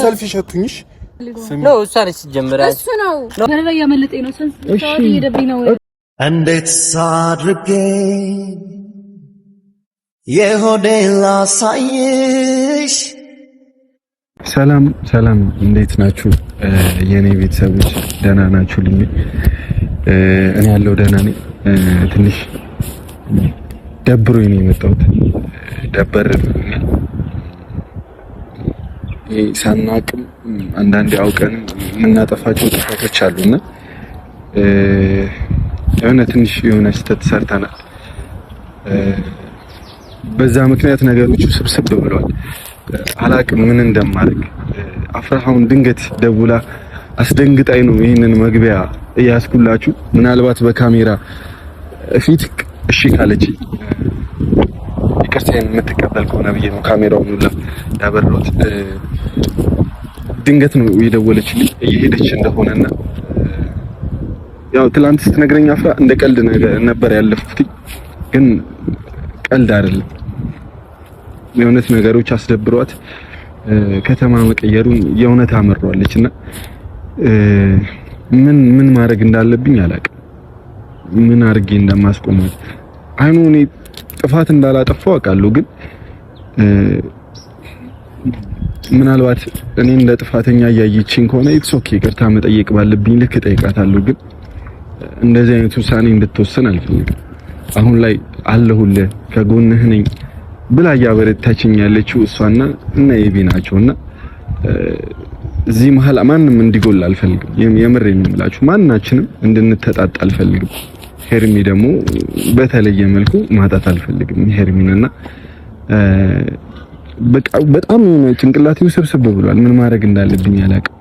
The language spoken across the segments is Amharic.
ሰልፊሽ አትሁኝሽ ነው እሷንስ ጀምራለች እሱ ነው ገና ያመለጠኝ ነው ሰንስ ይደብኝ ነው እንዴት ሳድርጌ የሆዴን ላሳይሽ ሰላም ሰላም እንዴት ናችሁ የኔ ቤተሰቦች ደህና ናችሁልኝ እኔ ያለው ደህና ነኝ ትንሽ ደብሮኝ ነው የመጣሁት ደበረኝ ሳናቅም አንዳንዴ አውቀን የምናጠፋቸው ጥፋቶች አሉና ትንሽ የሆነ ስህተት ሰርተናል በዛ ምክንያት ነገሮች ስብስብ ብለዋል አላቅም ምን እንደማደርግ አፍራሃውን ድንገት ደውላ አስደንግጣኝ ነው ይሄንን መግቢያ እያስኩላችሁ ምናልባት በካሜራ ፊት እሺ ካለች ይቅርታዬን የምትቀበል ከሆነ ብዬ ነው ካሜራውን ሁላ ያበራሁት ድንገት ነው የደወለችልኝ እየሄደች እንደሆነና ያው ትላንት ስትነግረኝ አፍራ እንደ ቀልድ ነበር ያለፍኩት ግን ቀልድ አይደለም የእውነት ነገሮች አስደብሯት ከተማ መቀየሩን የእውነት አመሯለችና ምን ማድረግ እንዳለብኝ አላውቅም ምን አድርጌ እንደማስቆማት አይኑኔ ጥፋት እንዳላጠፋው አውቃለሁ ግን ምናልባት እኔ እንደ ጥፋተኛ ያያየችኝ ከሆነ ኢትስ ኦኬ ይቅርታ መጠየቅ ባለብኝ ልክ ጠይቃታለሁ ግን እንደዚህ አይነት ውሳኔ እንድትወሰን አልፈልግም አሁን ላይ አለሁልህ ከጎንህ ነኝ ብላ ያበረታችኝ ያለችው እሷና እና ኤቢ ናቸውና እዚህ መሀል ማንንም እንዲጎል አልፈልግም የምሬን ነው የምላችሁ ማንናችንም እንድንተጣጣ አልፈልግም ሄርሚ ደግሞ በተለየ መልኩ ማጣት አልፈልግም ሄርሚንና በጣም ጭንቅላቴ ውስብስብ ብሏል ምን ማድረግ እንዳለብኝ አላውቅም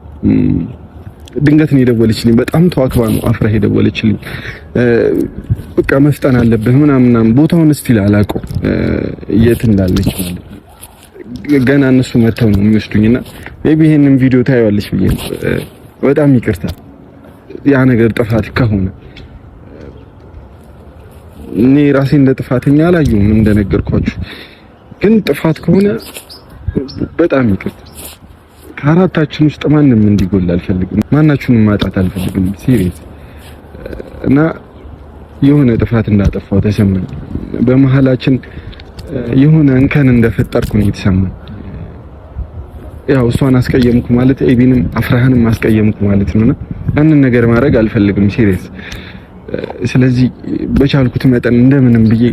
ድንገት ነው የደወለችልኝ በጣም ተዋክባ ነው አፍራ የደወለችልኝ በቃ መፍጠን አለብህ ምናምን ቦታውን እስቲ አላውቀው የት እንዳለች ማለት ገና እነሱ መተው ነው የሚወስዱኝና ሜቢ ይሄንን ቪዲዮ ታያለሽ ብዬ በጣም ይቅርታ ያ ነገር ጥፋት ከሆነ እኔ ራሴ እንደ ጥፋተኛ አላየሁም እንደነገርኳችሁ ግን ጥፋት ከሆነ በጣም ይቅርታ ከአራታችን ውስጥ ማንንም እንዲጎል አልፈልግም ማናችሁንም ማጣት አልፈልግም ሲሪየስ እና የሆነ ጥፋት እንዳጠፋው ተሰማኝ በመሐላችን የሆነ እንከን እንደፈጠርኩ ነው የተሰማኝ ያው እሷን አስቀየምኩ ማለት ኤቢንም አፍራህንም አስቀየምኩ ማለት ነውና አንን ነገር ማድረግ አልፈልግም ሲሪየስ ስለዚህ በቻልኩት መጠን እንደምንም ብዬ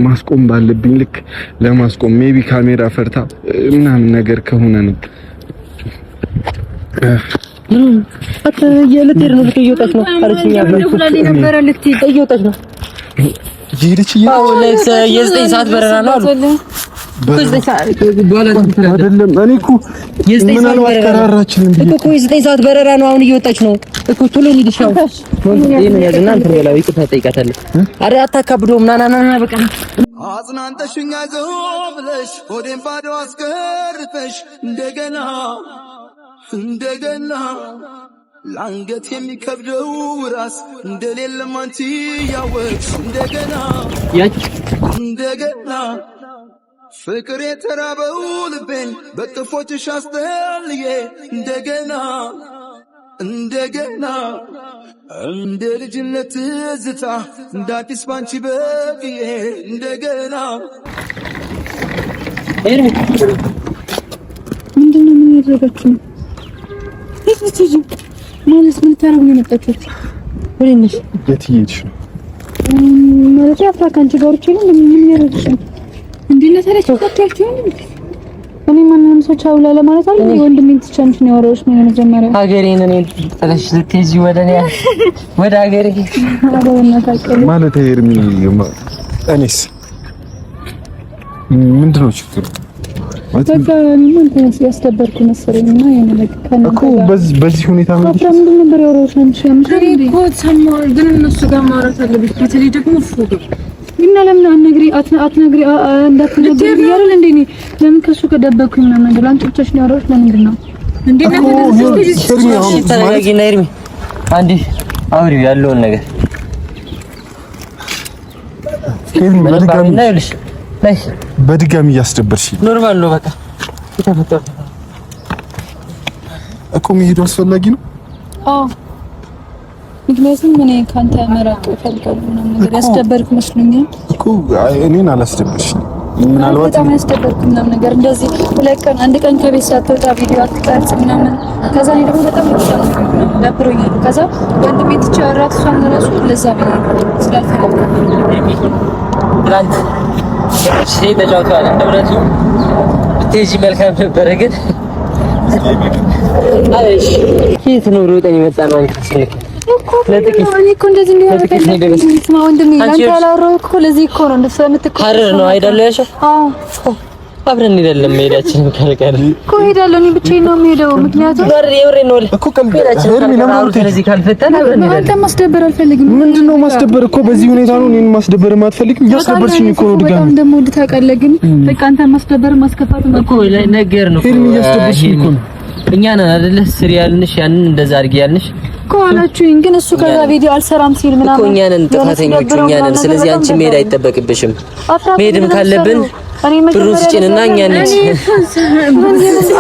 ማስቆም ባለብኝ ልክ ለማስቆም ሜቢ ካሜራ ፈርታ ምናምን ነገር ከሆነ ነው የለቴር ነው እየወጣች ነው አለችኝ ነበር ልትይ እየወጣች ነው ይሄድች የዘጠኝ ሰዓት በረራ ነው አሉ አይደለም እኔ እኮ ምን አልዋከራራችን እኮ የዘጠኝ ሰዓት በረራ ነው አሁን እየወጣች ነው እኮ ቶሎ እንሂድሻው ይሄን ያዝና አንተ በላው ይቅርታ ጠይቃታለሁ አረ አታካብዶ ምናናና በቃ አጽናንተሽኛ ዘው ብለሽ ሆዴን ባዶ አስቀርተሽ እንደገና ላንገት የሚከብደው ራስ እንደሌለ ማንቺ ያወቅሽ እንደገና ፍቅር የተራበው ልቤን በጥፎችሽ አስጠልዬ እንደገና እንደ ልጅነት ትዝታ እንደ አዲስ ባንቺ በቅዬ እንደገና ምንድነው ምን ያደረጋችሁ እዚህ ማለት ምን ታረጉ ነው የመጣችሁት ወሬነሽ የት እየሄድሽ ነው ማለት አፍራ ካንቺ ጋር ብቻ ነው ምን ያደረግሽ እንዴት ነታችሁ ከተያችሁ እኔ ማንንም ሰው ቻው ለማለት አለ ወንድሜን ትቻንሽ ነው ያወራሽ ነው መጀመሪያ ሀገሬን እኔ ጥለሽ ልትይዚ ወደ ሀገሬ ማለት ሄርሚ እኔስ ምንድነው ችግሩ በቃ ምን ያስደበርኩ መሰለኝና የነለከነ እኮ በዚህ ሁኔታ ነው ምንድን ነበር ያወራሽ አንቺ እኮ ሰማሁ ግን እነሱ ጋር ማውራት አለብኝ በተለይ ደግሞ ፎቶ እና ለምን አትነግሪ እንዳትነግሪ ያለው እንዴ ለምን ከሱ ከደበኩኝ ምናምን ነገር አንቺ ብቻሽ ነው ያወራሽ ለምንድን ነው እንዴ ነው ተረጋጊና ኤርሚ አንዴ አውሪው ያለውን ነገር በድጋሚ እያስደበርሽ ኖርማል ነው በቃ እኮ መሄዱ አስፈላጊ ነው። አዎ ምክንያቱም እኔ ካንተ መራቅ እፈልጋለሁ ምናምን ነገር ያስደበርክ መስሎኛል እኮ እኔን አላስደበርሽኝ ምናልባት በጣም ያስደበርክ ምናምን ነገር እንደዚህ ሁለት ቀን አንድ ቀን ከቤት ሳትወጣ ቪዲዮ አትቀርጽ ምናምን ከዛ እኔ ደግሞ በጣም ደብሮኛል ከዛ ወንድሜ ትቼ አራት እሷን እራሱ ለዛ ስላልፈለኩ ትናንት ተጫውተዋል እንደምነቱ ብትሄጂ መልካም ነበረ ግን አይሽ ኪት ነው ሮጠን የመጣ ነው አንቺ እኮ እንደዚህ እንደሆነ ወንድሜ አንተ ያላወራው እኮ ለዚህ እኮ ነው እንደሱ ሀረር ነው አይደለ ያልሽው? አዎ አብረን እንሄዳለን መሄዳችንን ካልቀረ እኮ እሄዳለሁ እኔ ብቻዬን ነው የምሄደው ምክንያቱም የምሬ ነው እኮ ሄርሚ ለምን ስለዚህ ካልፈጠን አብረን እንሄዳለን አንተ ማስደበር አልፈልግም ምንድነው ማስደበር እኮ በዚህ ሁኔታ ነው እኔን ማስደበር የማትፈልጊው እያስደበርሽኝ እኮ ነው ድጋሚ በጣም ደግሞ ታውቃለህ ግን በቃ አንተ ማስደበር ማስከፋት እኮ ነገር ነው ሄርሚ እያስደበርሽኝ እኮ ነው እኛ ነን አይደለ ስሪ ያልንሽ ያንን እንደዛ አድርጊ ያልንሽ እኮ አላችሁኝ ግን እሱ ከዛ ቪዲዮ አልሰራም ሲል ምናምን እኮ እኛ ነን ጥፋተኞቹ እኛ ነን ስለዚህ አንቺ መሄድ አይጠበቅብሽም መሄድም ካለብን ብሩ ስጪንና እኛ ነን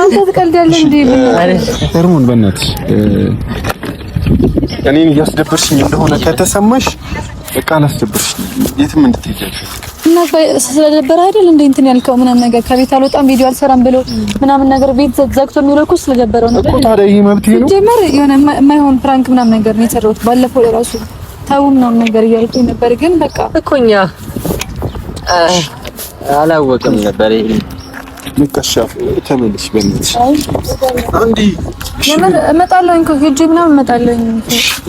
አንተ ትቀልዳለህ እንዴ ሄርሞን በእናትሽ እኔን እያስደበርሽኝ እንደሆነ ከተሰማሽ በቃ አላስደበርሽኝ የትም እንድትሄጂ እና ስለደበረ አይደል እንዴ እንትን ያልከው ምናምን ነገር ከቤት አልወጣም ቪዲዮ አልሰራም ብሎ ምናምን ነገር ቤት ዘግቶ የሚለው እኮ ስለደበረው ነው እኮ ታዲያ ይሄ መብት ነው ጀመር የሆነ የማይሆን ፍራንክ ምናምን ነገር ነው የሰራሁት ባለፈው ለራሱ ታው ምናምን ነገር እያልኩኝ ነበር ግን በቃ እኮ እኛ አላወቅም ነበር ይሄ ምቀሻፍ ተመልሽ በእናትሽ አንዴ የምር እመጣለሁ እንኳን ሄጄ ምናምን እመጣለሁ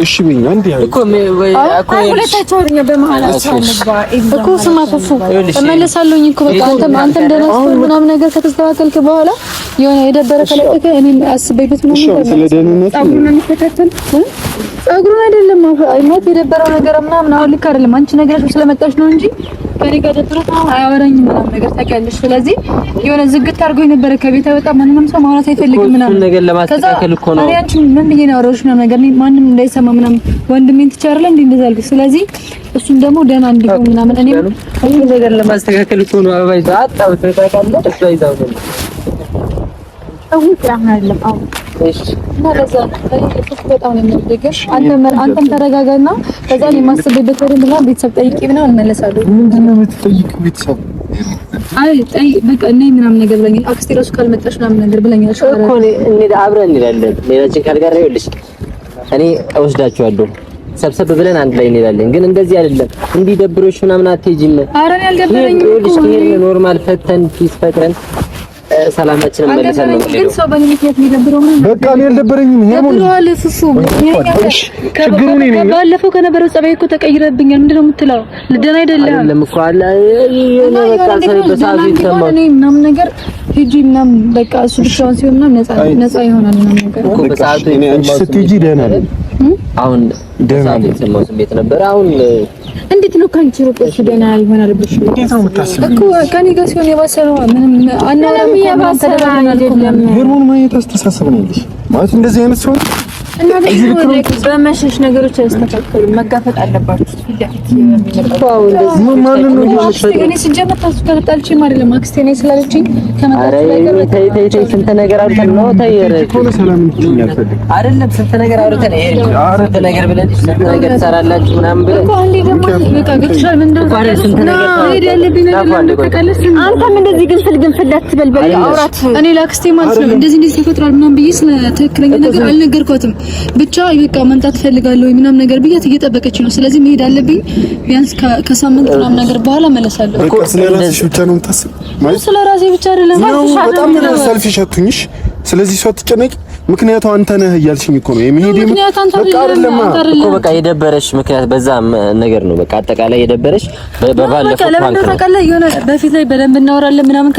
እሺ ቢኝ አንዴ እኮ ሁለታቸው አውርኛ በመሀላቸው እኮ ስማ ፉፉ እመለሳለሁ እኮ በቃ አንተ እንደነሱ ምናምን ነገር ከተስተካከልክ በኋላ የሆነ የደበረ ከለቀቀ እኔ አስቤበት ነው ጸጉሩን የሚፈታተን ጸጉሩን አይደለም አይነት የደበረው ነገር ምናምን አሁን ልክ አይደለም አንቺ ነገር ስለመጣሽ ነው እንጂ ከኔ ጋር ደብረት አያወራኝም ምናምን ነገር ታውቂያለሽ ስለዚህ የሆነ ዝግት አድርጎኝ ነበር ከቤት ወጣ ማንንም ሰው ማውራት አይፈልግም ምናምን ነገር ለማስተካከል እኮ ነው አንቺ ምን ብዬሽ ነው አወራሁሽ ምናምን ነገር ማንም እንዳይሰማ ምናምን ወንድሜን ትቻርለ እንዴ እንደዛ አልኩ ስለዚህ እሱም ደግሞ ደህና እንዲሆን ምናምን እኔም ሁሉ ነገር ለማስተካከል እኮ ነው አበባ ይዛ አጣው ተታውቃለህ እሷ ይዛው ነው አውቅ ያማለም አው እሺ ማለት በጣም ነው የሚደገሽ አንተም ተረጋጋና ከዛ ላይ ማስበበት ወደ ቤተሰብ ጠይቂ ምናምን እንመለሳለሁ ምንድነው የምትጠይቂው ቤተሰብ አይ በቃ እኔ ምናምን ነገር ብለኝ አክስቴ ራሱ ካልመጣሽ ምናምን ነገር ብለኛል እኮ እኔ አብረን እንሄዳለን ሌላችን ካልቀረ ይኸውልሽ እኔ እወስዳችኋለሁ ሰብሰብ ብለን አንድ ላይ እንሄዳለን ግን እንደዚህ አይደለም እንዲህ ደብሮሽ ምናምን አትሄጂም ኧረ እኔ አልደበረኝም ይኸውልሽ ኖርማል ፈተን ፒስ ፈጥረን ሰላማችንን መልሰን ነው ግን ሰው በእኔ ምክንያት የሚደብረው ምን በቃ እኔ አልደበረኝም ሄርሞን ደብረዋል ፉፉ ችግሩ እኔ ነኝ ባለፈው ከነበረው ጸባይ እኮ ተቀይረብኛል ምንድነው የምትለው ልደና አይደለም እኮ አለ የሆነ በቃ ሰው በሳቢ ተማው እኔ ምናምን ነገር ሂጂ ምናምን በቃ እሱ ብቻውን ሲሆን ምናምን ነፃ ይሆናል ምናምን ነገር እኮ በሰዓቱ እኔ አንቺ ስትሄጂ ደህና ነኝ አሁን ደህና የተሰማው ስሜት ነበር አሁን እንዴት ነው ካንቺ ሩቆሽ ደህና ይሆናል ብለሽ እንዴት ነው የምታስበው እኮ ከኔ ጋር ሲሆን የባሰ ነው ምንም አናለም የባሰ አይደለም ሄርሞን ማለት አስተሳሰብ ነው እንዴ ማለት እንደዚህ አይነት ሰው እና ደግሞ በመሸሽ ነገሮች አይስተካከሉም መጋፈጥ አለባችሁ ፊት ዋው እንደዚህ ማንን ነው እየሸፈተ እኔ ሲጀመር ታስብ ካልጣልችኝ አይደለም አክስቴ ነኝ ስላለችኝ ከመጣች ነገር ተይ ስንት ነገር አውርተን ነው ተይረ ሆነ ሰላም እንድትይኝ አልፈልግም አይደለም ስንት ነገር አውርተን ይሄ ስንት ነገር ብለን ስንት ነገር ትሰራላችሁ ምናምን ብለን እኮ አንዴ ደግሞ በቃ ገብቶሻል ምን እንደሆነ ስንት ነገር ሄድ ያለብኝ ነገር ተቀለስ አንተም እንደዚህ ግንፍል አትበል በል አውራት እኔ ለአክስቴ ማለት ነው እንደዚህ ተፈጥሯል ምናምን ብዬ ስለ ትክክለኛ ነገር አልነገርኳትም ብቻ በቃ መምጣት ፈልጋለሁ ምናምን ነገር ብያት እየጠበቀች ነው ስለዚህ መሄድ አለብኝ ቢያንስ ከሳምንት ምናምን ነገር በኋላ መለሳለሁ እኮ ስለራስሽ ብቻ ነው የምታስብ ማለት ስለራሴ ብቻ አይደለም በጣም ሰልፊሽ አትሁኝሽ ስለዚህ ሰው አትጨነቂ ምክንያቱ አንተ ነህ እያልሽኝ እኮ ነው የሚሄድ በቃ አይደለም እኮ በቃ የደበረሽ ምክንያት በዛ ነገር ነው በቃ አጠቃላይ የደበረሽ በባለፈው ፍራንክ ነው በቃ የሆነ በፊት ላይ በደንብ እናወራለን ምናምን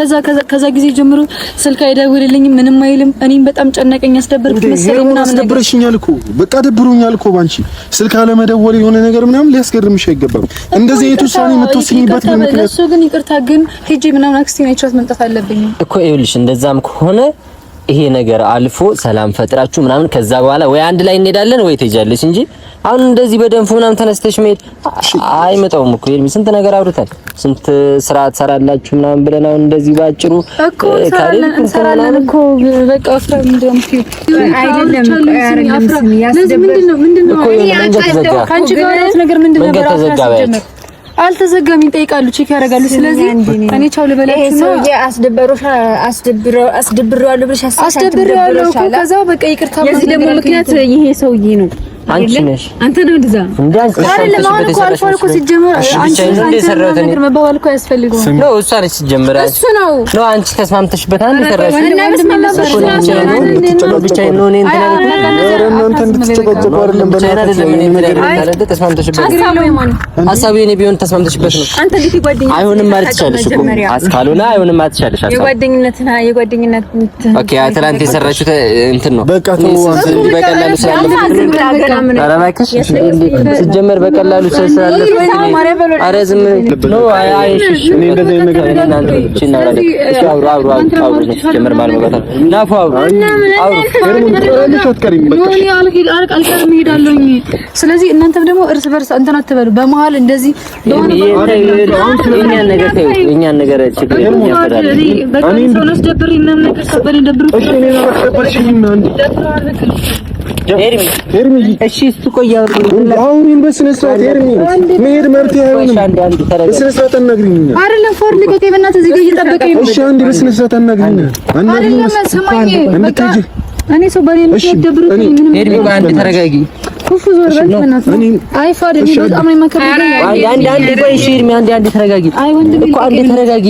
ከዛ ጊዜ ጀምሮ ስልክ አይደውልልኝም ምንም አይልም እኔም በጣም ጨነቀኝ አስደበርኩት መሰለኝ ምናምን አስደብረሽኛል እኮ በቃ ደብሮኛል እኮ ባንቺ ስልክ አለመደወል የሆነ ነገር ምናምን ሊያስገርምሽ አይገባም እንደዚህ የተወሰነ የምትወስኝበት ምክንያት እሱ ግን ይቅርታ ግን ሂጂ ምናምን አክስቴን አይቻት መምጣት አለብኝ እኮ ይኸውልሽ እንደዛም ከሆነ ይሄ ነገር አልፎ ሰላም ፈጥራችሁ ምናምን ከዛ በኋላ ወይ አንድ ላይ እንሄዳለን ወይ ትሄጃለሽ እንጂ አሁን እንደዚህ በደንፎ ምናምን ተነስተሽ መሄድ አይመጣውም እኮ ሄርሚ። ስንት ነገር አውርተን ስንት ስራ ትሰራላችሁ ምናምን ብለን አሁን እንደዚህ ባጭሩ እኮ እንሰራለን እኮ በቃ አፍራ ምንድነው አልተዘጋም፣ ይጠይቃሉ፣ ቼክ ያደርጋሉ። ስለዚህ እኔ ቻው ልበላችሁ ነው። አስደብረዋለሁ ብለሽ አስደብረዋለሁ እኮ ከዛው በቃ ይቅርታ። የዚህ ደግሞ ምክንያት ይሄ ሰውዬ ነው። አንቺ ነሽ አንተ ነው እንደዛ አይደለም። አሁን እኮ አልፎ እኮ ሲጀመር አንቺ ነገር መባባል እኮ ያስፈልገው ነው። እሷ ነች ሲጀመር እሱ ነው አንቺ ተስማምተሽበት አንድ ሰራሽ ሀሳቤ ቢሆን ተስማምተሽበት ነው። አንተ ልጅ ጓደኛ አይሆንም ማለት ትችላለሽ እኮ ካልሆነ አይሆንም ማለት ትችላለሽ። የጓደኝነት ኦኬ። ትናንት የሰራችሁት እንትን ነው በቃ በቀላሉ ስላለ ኧረ እባክሽ ሲጀመር በቀላሉ ስላለ ኧረ ዝም ነው። አይሽ እኔ እንደዚህ ነገር እናንተ ቺናራለ እስኪ አውሩ ሲጀመር ባልመጣ ናፉ አውሩ አልቀርም እሄዳለሁኝ። ስለዚህ እናንተም ደግሞ እርስ በርስ እንትን አትበሉ። በመሀል እንደዚህ የእኛን ነገር ተይው፣ የእኛን ነገር ችግር ያፈራል። በቃ ሰው አስደብረኝ ምናምን ነገር ሰበረኝ ደብሩ እሺ እኔ ነው አስደብርሽኝ ሄርሚ እሺ እሱ ቆይ አሁን በስነ ስርዓት ሄርሚ መሄድ መብት አይሆንም። በስነ ስርዓት አናግሪኝ አይደለም ፎር ልቀቄ በእናትህ እዚህ ጋር እየጠበቀኝ ነው። እሺ አንዴ በስነ ስርዓት አናግሪኝ እኔ ሰው ባሪ ነው ደብሩኝ ምንም ሄርሚ አንዴ ተረጋጊ። ኩፉ ዞር በል በእናትህ አይ ፋድ ነው በጣም ነው ማከብረኝ። አንዴ ቆይ እሺ ሄርሚ አንዴ ተረጋጊ እኮ አንዴ ተረጋጊ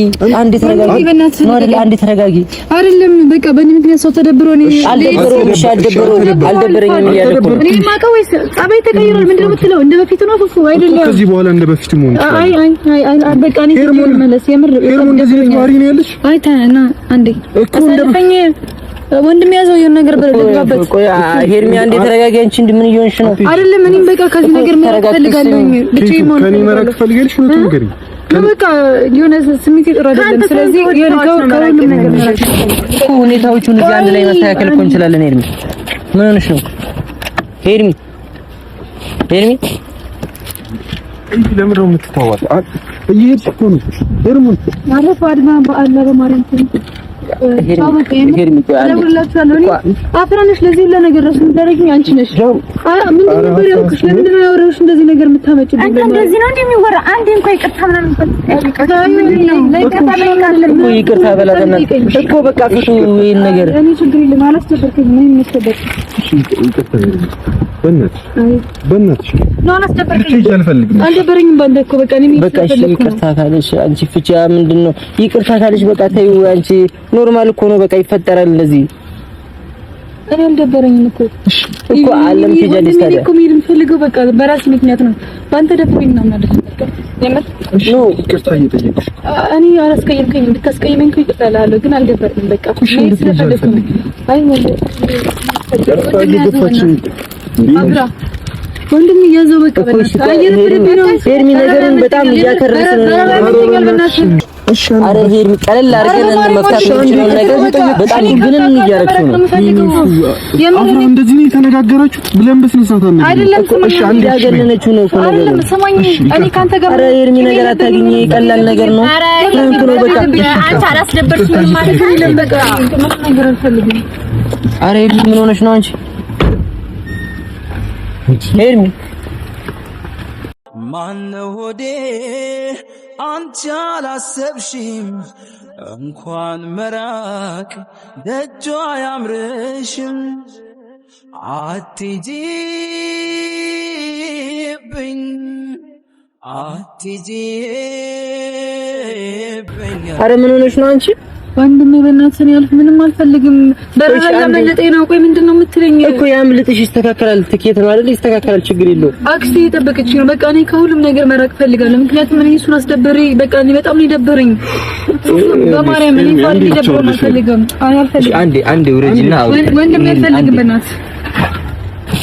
ነው አይደል? አንዴ ተረጋጊ አይደለም በቃ በእኔ ምክንያት ሰው ተደብሮ ነው አልደበረኝም እያልኩ ነው። እኔ ማቀው ወይስ ጸባይ ተቀይሯል? ምንድነው የምትለው? እንደ በፊቱ ነው ኩፉ አይደለም። ከዚህ በኋላ እንደ በፊቱ መሆን አይ በቃ እኔ መለስ የምር ሄርሚ እንደዚህ ነው ባሪ ነው ያለሽ። አይ ታና አንዴ አሳልፈኝ ወንድም ያዘው የሆነ ነገር በረጋበት። ቆይ ሄርሚ አንዴ ተረጋጊ። አንቺ እንደምን እየሆንሽ ነው? አይደለም እኔም በቃ ከዚህ ነገር መራቅ ፈልጋለሁ። ብቻዬን መሆን ከኔ መራቅ ፈልጋለሽ ነው ትንገሪኝ። በቃ የሆነ ስሜት ጥሩ አይደለም። ስለዚህ ከሁሉም ነገር መራቅ እኮ ሁኔታዎቹን እዚህ አንድ ላይ ማስተካከል እኮ እንችላለን። ሄርሚ ምን ሆነሽ ነው? ሄርሚ ለምን ነው የምትታወቅ? እየሄድሽ እኮ ነው ሄርሚ ማለት አድማ በአላ በማርያም አፍራነሽ ለዚህ ሁሉ ነገር ራስ የምታደርጊኝ አንቺ ነሽ። ምን ነበር ያልኩሽ? ለምን ነው ያወራሽ እንደዚህ ነገር የምታመጪው? አንተ እንደዚህ ነው እንደሚወራ አንዴ እንኳን ይቅርታ ምናምን ይቅርታ በላትና እኮ በቃ ፍቱ ይሄን ነገር እኔ ችግር የለም አላስደበርኩኝ። ምን ይመስደበር በእናትሽ ነው አላስደበርኩኝ። አልደበረኝም ባንተ እኮ በቃ እኔ በቃ ይቅርታ ካለሽ አንቺ ፍቻ ምንድነው? ይቅርታ ካለሽ በቃ ተይው አንቺ ኖርማል እኮ ነው በቃ ይፈጠራል እንደዚህ። እኔ አልደበረኝም እኮ አለም ትጀልስ ታዲያ እኮ ምን ፈልገው በቃ በራስ ምክንያት ነው። ባንተ ደፍሬኝ ነው ማለት ነው። ነው ይቅርታ እየጠየቅሽ እኔ አላስቀየምከኝም። ብታስቀየመኝ እኮ ይቅርታ እልሃለሁ ግን አልደበረኝም በቃ ስለፈለኩ ነው። አይ አብራ ወንድም ያዘው በቃ በእናትህ ሄርሚ ነገሩን በጣም እያከረሰ ነው። አረ ሄርሚ ቀለል አድርገን መፍታት የምንችለው ነገር በጣም ግን እያደረግሽ ነው። አፍራ እንደዚህ ነው የተነጋገራችሁት ብለን በስነ ስርዓት አይደለም። እሺ አንዴ ያገለነችው ነው እኮ ነገር እኔ ካንተ ጋር አረ ሄርሚ ነገር አታገኝ ቀላል ነገር ነው። ፍራንክ ነው በቃ አንተ አላስደበርሽም ማለት ነው። በቃ ነገር አልፈልግም። አረ ሄርሚ ምን ሆነሽ ነው አንቺ? ሄርሚ ማነው ሆዴ አንቺ አላሰብሽም እንኳን መራቅ ደጇ አያምርሽም። አትጂብኝ አረ ምን ሆነሽ ነው አንቺ? ወንድሜ በእናትህ እኔ ምንም አልፈልግም። በረሃ ያመለጠኝ ነው። ቆይ ምንድነው የምትለኝ እኮ? ያምልጥሽ ይስተካከላል። ትኬት ነው አይደል? ይስተካከላል። ችግር የለውም። አክስቴ እየጠበቀችኝ ነው። በቃ እኔ ከሁሉም ነገር መራቅ ፈልጋለሁ። ምክንያቱም እኔ እሱን አስደበሬ በቃ እኔ በጣም ነው የደበረኝ። በማርያም እኔ ፋል ሊደብረው አልፈልግም። አልፈልግም። አንዴ ወረጅና ወንድሜ አልፈልግም። በእናትህ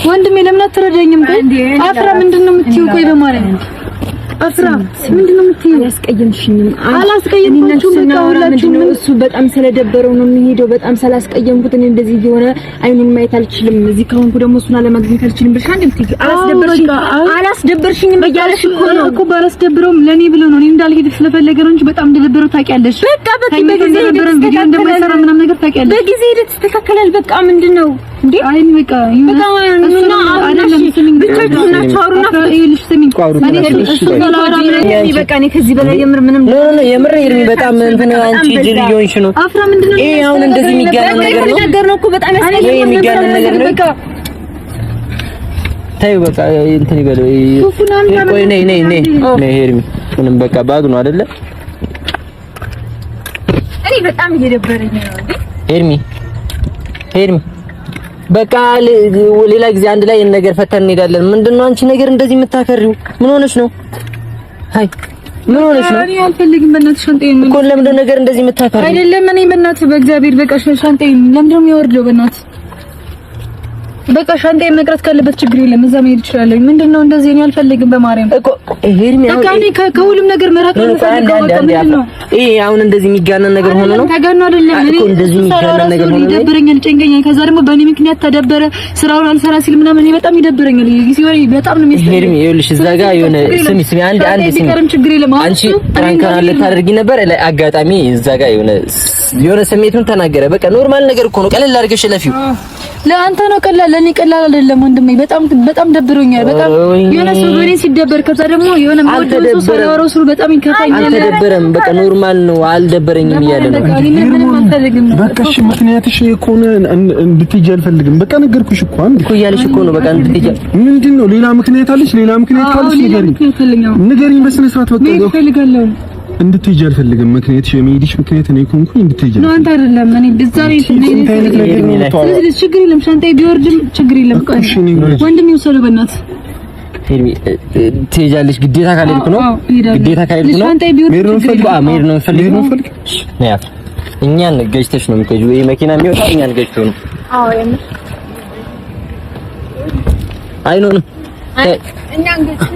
ወንድሜ ለምን አትረዳኝም? ቆይ አፍራ ምንድነው የምትይው? ቆይ በማርያም አፍራ ምንድነው የምትይው? አላስቀየምኩሽም። በቃ ሁላችሁም እሱ በጣም ስለደበረው ነው የሚሄደው። በጣም ስላስቀየምኩት እኔ እንደዚህ እየሆነ አይኑን ማየት አልችልም። እዚህ ከሆንኩ ደግሞ እሱን አለማግኘት አልችልም ብለሽ አንዴ ብትይ አላስደበርሽኝም እያለሽ እኮ ነው እኮ። ባላስደብረውም ለኔ ብሎ ነው እኔ እንዳልሄድ ስለፈለገ ነው እንጂ በጣም እንደደበረው ታውቂያለሽ። በቃ በጊዜ ሄደት ቪዲዮ እንደማይሰራ ምናምን ነገር ታውቂያለሽ። በጊዜ ሄደት ተስተካከላል። በቃ ምንድነው እንዴ? አይ በቃ እና አይደለም ስሚኝ፣ ብቻችሁን ናችሁ አውሩና ይልሽ ስሚኝ። በቃ እኔ ከዚህ በላይ የምር ምንም የምር ይርሚ በጣም እንትን አንቺ ጅል እየሆንሽ ነው። አፍራ ምንድነው ይሄ አሁን እንደዚህ የሚጋነን ነገር ነው እኮ በጣም ያስፈልጋል። የሚጋነን ነገር ነው። በቃ ተይው በቃ እንትን ይበለው። ቆይ ነይ ይርሚ ምንም በቃ ባግ ነው አይደለ? እኔ በጣም እየደበረኝ ነው እንዴ ይርሚ በቃ ሌላ ጊዜ አንድ ላይ ነገር ፈተን እንሄዳለን። ምንድነው አንቺ ነገር እንደዚህ የምታከሪው? ምን ሆነሽ ነው? አይ ምን ሆነሽ ነው? እኔ አልፈልግም። በእናትሽ ሻንጣዬን እኮ ለምንድነው ነገር እንደዚህ የምታከሪው? አይደለም እኔ በእናትህ በእግዚአብሔር በቃ ሻንጣዬን ለምንድነው የሚወርደው? በእናትህ በቃ ሻንጣዬን መቅረት ካለበት ችግር የለም፣ እዛ መሄድ እችላለሁ። ምንድነው እንደዚህ? እኔ አልፈልግም በማርያም እኮ ሄርሚ በቃ እኔ ከሁሉም ነገር መራቅ ነው። ይሄ አሁን እንደዚህ የሚጋነን ነገር ሆኖ ነው ተጋኑ አይደለም። እኔ እንደዚህ የሚጋነን ነገር ሆኖ ነው ይደብረኛል፣ ጨንቀኛል። ከዛ ደግሞ በእኔ ምክንያት ተደበረ፣ ስራውን አልሰራ ሲል ምናምን እኔ በጣም ይደብረኛል። ሲወሪ በጣም ነው የሚያስጠላኝ። ሄርሚ ይኸውልሽ እዛ ጋር የሆነ ስሚ አንድ ስሚ አንቺ ፕራንክ ልታደርጊ ነበር ላይ አጋጣሚ እዛ ጋር የሆነ ስሜቱን ተናገረ። በቃ ኖርማል ነገር እኮ ነው። ቀለል አድርገሽ ለፊው ለአንተ ነው ቀላል፣ ለኔ ቀላል አይደለም ወንድሜ። በጣም ደብሮኛል። በጣም የሆነ ሰው በኔ ሲደበር ከዛ ደግሞ የሆነ ሞዴል ሰው ሳይወራው ሰው በጣም ይከፋኛል። አልተደበረም። በቃ ኖርማል ነው። አልደበረኝም እያለ ነው። በቃ እሺ ምክንያትሽ ከሆነ እንድትሄጂ አልፈልግም። በቃ ነገርኩሽ እኮ አንድ እኮ እያለሽ እኮ ነው። በቃ እንድትሄጂ ምንድነው ሌላ ምክንያት አለሽ? ሌላ ምክንያት ካለሽ ንገሪኝ በስነ ስርዓት። በቃ እፈልጋለሁ እንድትሄጂ አልፈልግም። ምክንያትሽ የመሄድሽ ምክንያት እኔ ኮንኩኝ እንድትሄጂ ነው። አንተ አይደለም እኔ ዛሬ ስለዚህ ችግር የለም። ሻንጣዬ ቢወርድም ችግር የለም። ወንድም ይወሰዱ በእናትህ ሄርሚ ትሄጃለሽ። ግዴታ ካልሄድኩ ነው ግዴታ ካልሄድኩ ነው መሄድ ነው ፈልግ እኛን ገጭተሽ ነው የምትሄጂው። ይሄ መኪና የሚወጣው እኛን ገጭቶ ነው። አዎ የምር አይኖንም እኛን ገጭቶ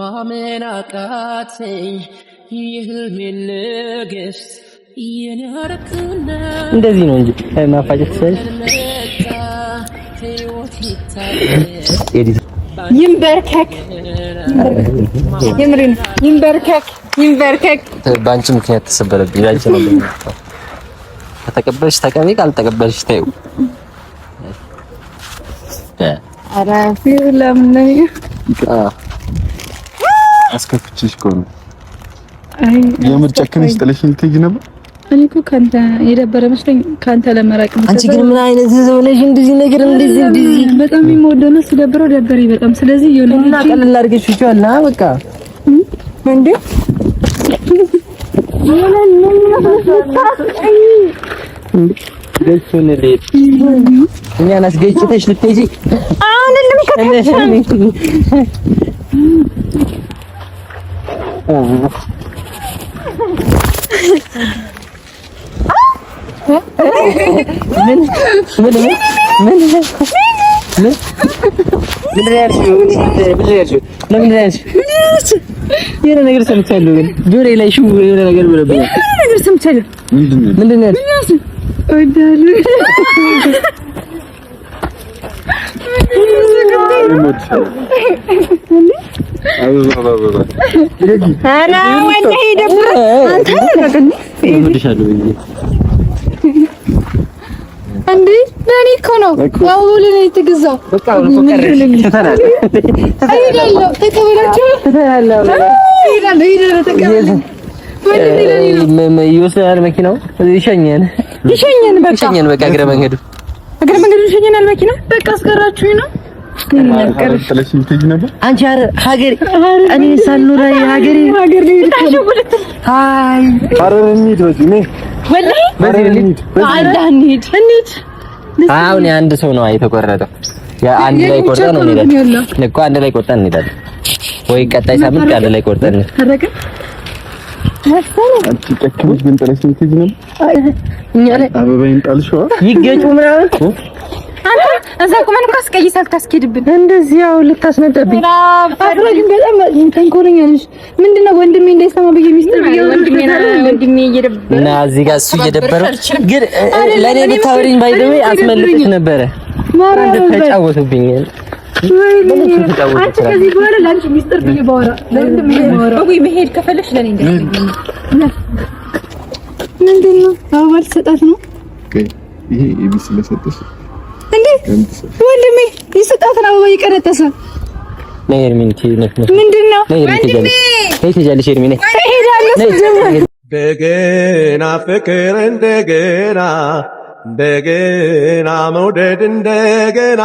ማመን አቃተኝ የህልሜን ንግስት የናረክና እንደዚህ ነው እንጂ ማፋጀት ሳይል ይንበርከክ የምሬን ይንበርከክ በአንቺ ምክንያት ተሰበረብኝ። ላንቺ ነው ከተቀበልሽ ተቀበይ፣ ካልተቀበልሽ ተይው። ኧረ ለምን አስከፍቼሽ እኮ ነው። የምር ጨክነሽ ጥለሽኝ ልትሄጂ ነበር። እኔ እኮ ካንተ የደበረ መስሎኝ ካንተ ለመራቅ ነው። አንቺ ግን ምን አይነት ሰው ነሽ? እንደዚህ ነገር እንደዚህ በጣም የሚወደው ነው። ሲደብረው ደበረኝ በጣም። ስለዚህ ይኸውልህ ቀለል አድርገሽ ይቻላል። በቃ እንዴ እኛን አስገጭተሽ ልትሄጂ የሆነ ነገር ሰምቻለሁ፣ ግን ጆሮዬ ላይ ሽው የሆነ ነገር ብለብኝ ነገር ሰምቻለሁ። ምንድን ነው እንዴ ለኔ እኮ ነው ያው ለኔ የተገዛው። በቃ ነው ይወስዳል መኪናው ይሸኛል። ይሸኘን በቃ እግረ መንገዱ ይሸኘናል። መኪና በቃ አስቀራችሁኝ ነው አንቺ ሀገር እኔ ሳልኖር ሀገር አሁን የአንድ ሰው ነው የተቆረጠው። አንድ ላይ ቆርጠን ነው እንሄዳለን እኮ አንድ ላይ ቆርጠን እንሄዳለን ወይ ቀጣይ ሳምንት አንድ ላይ ቆርጠን ይገጩ ምናምን እዛ ቁመን እኮ አስቀይሳል ታስኬድብን እንደዚህ ያው ልታስነጠብኝ አፍራ ግን በጣም ተንኮለኛ ነሽ። ምንድነው ወንድሜ እንዳይሰማ ብዬ ሚስጥር ብዬ ወንድሜ እየደበረ እና እዚህ ጋር እሱ እየደበረው ግን ለኔ ልታወሪኝ ባይደው አስመልጥሽ ነበረ ማራን ተጫወቱብኝ። አንቺ ከዚህ በኋላ ላንቺ ሚስጥር ብዬ ባወራ ለወንድሜ ባወራ ወይ መሄድ ከፈለሽ ለኔ እንደዚህ ምንድነው አባል ሰጣት ነው ይሄ ኤቢሲ ለሰጠሽ እንዴ ወንድሜ ይሰጣትና አበባ ይቀረጠሰ ምንድነው ወንድሜ ትሄጃለሽ ኤርሚኔ እንደገና ፍቅር እንደገና መውደድ እንደገና